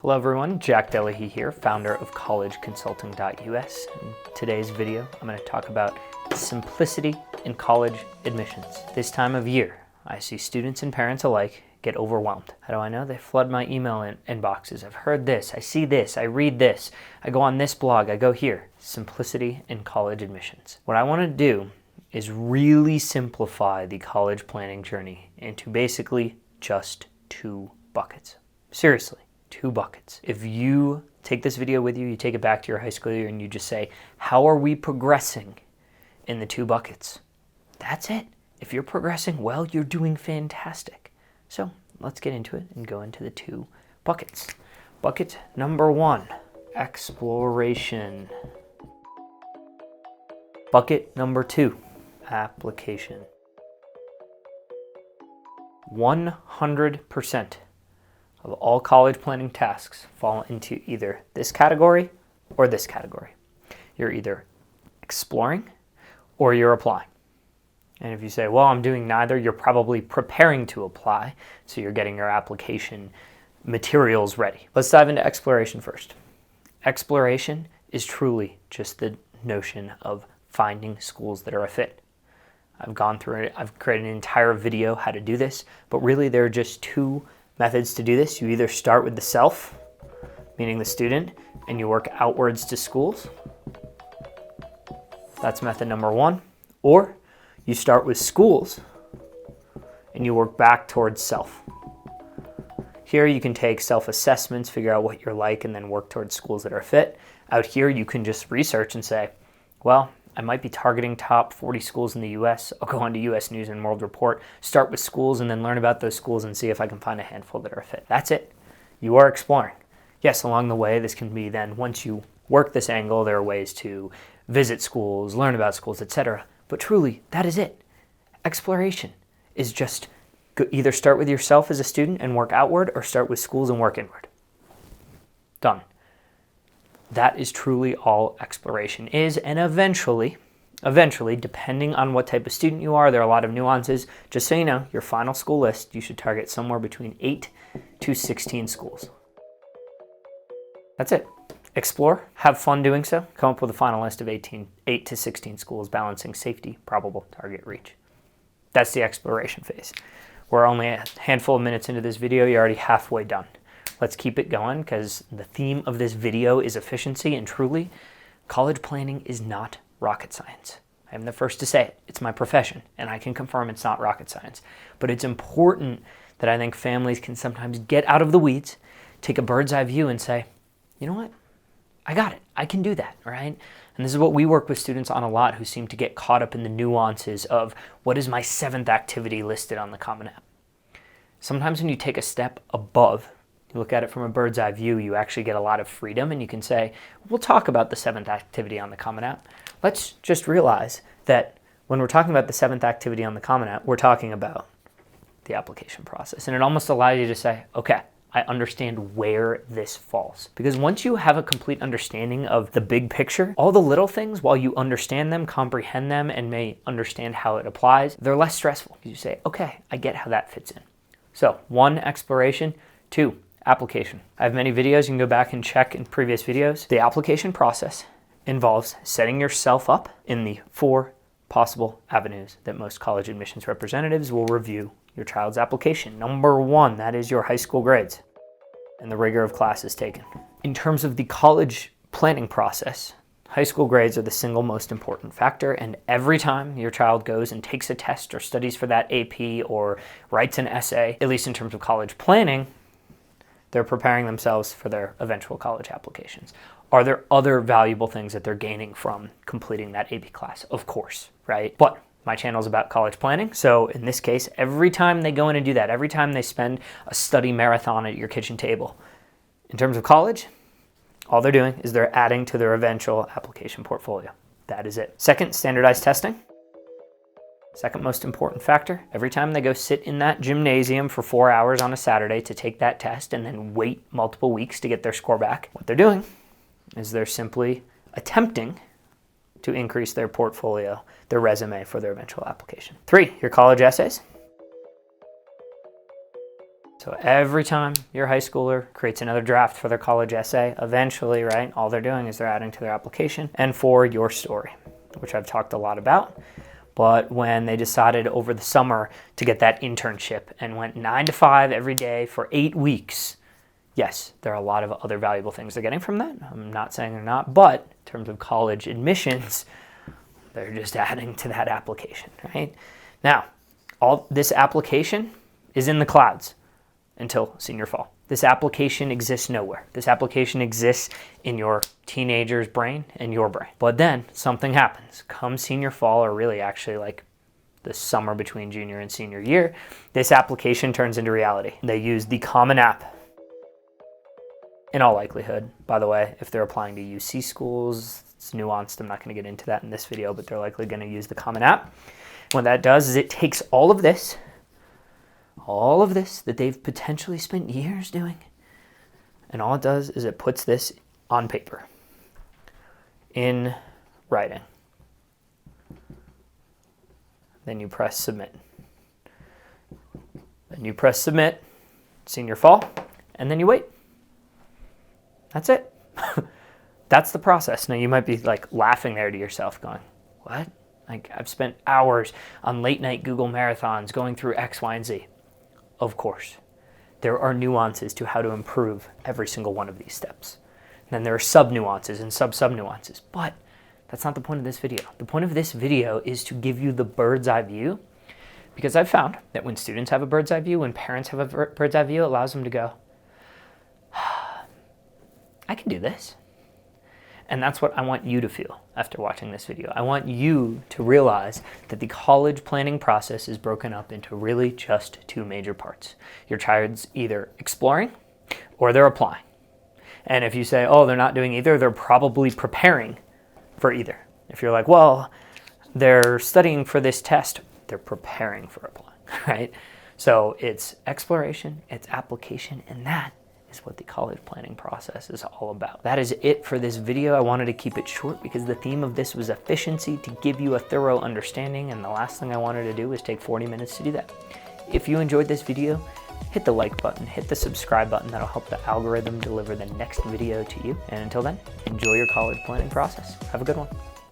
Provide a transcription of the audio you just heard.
Hello everyone, Jack Delahy here, founder of collegeconsulting.us. In today's video, I'm going to talk about simplicity in college admissions. This time of year, I see students and parents alike get overwhelmed. How do I know? They flood my email inboxes. I've heard this, I see this, I read this, I go on this blog, I go here. Simplicity in college admissions. What I want to do is really simplify the college planning journey into basically just 2 buckets. Seriously. 2 buckets. If you take this video with you, you take it back to your high school year and you just say, how are we progressing in the 2 buckets? That's it. If you're progressing well, you're doing fantastic. So let's get into it and go into the 2 buckets. Bucket number 1, exploration. Bucket number 2, application. 100% of all college planning tasks fall into either this category or this category. You're either exploring or you're applying. And if you say, well, I'm doing neither, you're probably preparing to apply, so you're getting your application materials ready. Let's dive into exploration first. Exploration is truly just the notion of finding schools that are a fit. I've gone through it, I've created an entire video how to do this, but really there are just 2 methods to do this. You either start with the self, meaning the student, and you work outwards to schools. That's method number 1. Or you start with schools and you work back towards self. Here you can take self-assessments, figure out what you're like, and then work towards schools that are fit. Out here you can just research and say, well, I might be targeting top 40 schools in the US. I'll go on to US News and World Report, start with schools, and then learn about those schools and see if I can find a handful that are a fit. That's it. You are exploring. Yes, along the way, this can be then, once you work this angle, there are ways to visit schools, learn about schools, etc. But truly, that is it. Exploration is just either start with yourself as a student and work outward, or start with schools and work inward. Done. That is truly all exploration is, and eventually, depending on what type of student you are, there are a lot of nuances. Just so you know, your final school list, you should target somewhere between 8 to 16 schools. That's it. Explore, have fun doing so, come up with a final list of 8 to 16 schools, balancing safety, probable, target, reach. That's the exploration phase. We're only a handful of minutes into this video, you're already halfway done. Let's keep it going because the theme of this video is efficiency, and truly, college planning is not rocket science. I am the first to say it. It's my profession, and I can confirm it's not rocket science. But it's important that I think families can sometimes get out of the weeds, take a bird's eye view and say, you know what? I got it. I can do that, right? And this is what we work with students on a lot who seem to get caught up in the nuances of what is my 7th activity listed on the Common App. Sometimes when you take a step above, you look at it from a bird's eye view, you actually get a lot of freedom, and you can say, we'll talk about the 7th activity on the Common App. Let's just realize that when we're talking about the 7th activity on the Common App, we're talking about the application process. And it almost allows you to say, okay, I understand where this falls. Because once you have a complete understanding of the big picture, all the little things, while you understand them, comprehend them, and may understand how it applies, they're less stressful. You say, okay, I get how that fits in. So 1, exploration. 2, application. I have many videos. You can go back and check in previous videos. The application process involves setting yourself up in the 4 possible avenues that most college admissions representatives will review your child's application. Number 1, that is your high school grades and the rigor of classes taken. In terms of the college planning process, high school grades are the single most important factor, and every time your child goes and takes a test or studies for that AP or writes an essay, at least in terms of college planning, they're preparing themselves for their eventual college applications. Are there other valuable things that they're gaining from completing that AP class? Of course, right? But my channel is about college planning, so in this case, every time they go in and do that, every time they spend a study marathon at your kitchen table, in terms of college, all they're doing is they're adding to their eventual application portfolio. That is it. Second, standardized testing. Second most important factor, every time they go sit in that gymnasium for 4 hours on a Saturday to take that test and then wait multiple weeks to get their score back, what they're doing is they're simply attempting to increase their portfolio, their resume for their eventual application. 3, your college essays. So So every time your high schooler creates another draft for their college essay, eventually, right, all they're doing is they're adding to their application and for your story, which I've talked a lot about. But when they decided over the summer to get that internship and went 9 to 5 every day for 8 weeks, yes, there are a lot of other valuable things they're getting from that. I'm not saying they're not, but in terms of college admissions, they're just adding to that application, right? Now, all this application is in the clouds until senior fall. This application exists nowhere. This application exists in your teenager's brain and your brain. But then something happens. Come senior fall, or really actually like the summer between junior and senior year, this application turns into reality. They use the Common App. In all likelihood, by the way, if they're applying to UC schools, it's nuanced. I'm not going to get into that in this video, but they're likely going to use the Common App. What that does is it takes all of this that they've potentially spent years doing, and all it does is it puts this on paper, in writing. Then you press submit. Then you press submit, senior fall, and then you wait. That's it. That's the process. Now you might be like laughing there to yourself going, what? Like I've spent hours on late night Google marathons going through X, Y, and Z. Of course, there are nuances to how to improve every single one of these steps. And then there are sub-nuances and sub-nuances, but that's not the point of this video. The point of this video is to give you the bird's eye view, because I've found that when students have a bird's eye view, when parents have a bird's eye view, it allows them to go, I can do this. And that's what I want you to feel after watching this video. I want you to realize that the college planning process is broken up into really just 2 major parts. Your child's either exploring or they're applying. And if you say, oh, they're not doing either, they're probably preparing for either. If you're like, well, they're studying for this test, they're preparing for applying, right? So it's exploration, it's application, and that is what the college planning process is all about. That is it for this video. I wanted to keep it short because the theme of this was efficiency, to give you a thorough understanding, and the last thing I wanted to do was take 40 minutes to do that. If you enjoyed this video, hit the like button, hit the subscribe button. That'll help the algorithm deliver the next video to you. And until then, enjoy your college planning process. Have a good one.